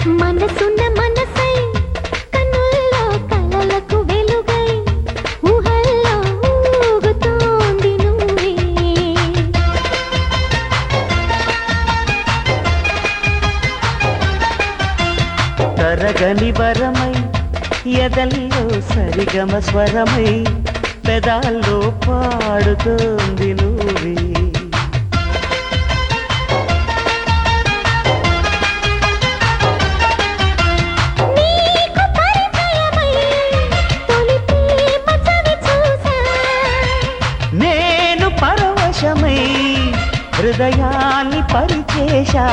మనసున్న మనసై కన్నుల్లో కలలకు వెలుగై ఊహల్లో ఊగుతోంది నువ్వే. తరగని వరమై ఎదల్లో సరిగమ స్వరమై పెదాల్లో పాడుతోంది నువ్వే. నీకు పరిచయమై తొలి ప్రేమ చవి చూసా. నేను పరవశమై హృదయాన్ని పరిచేశా.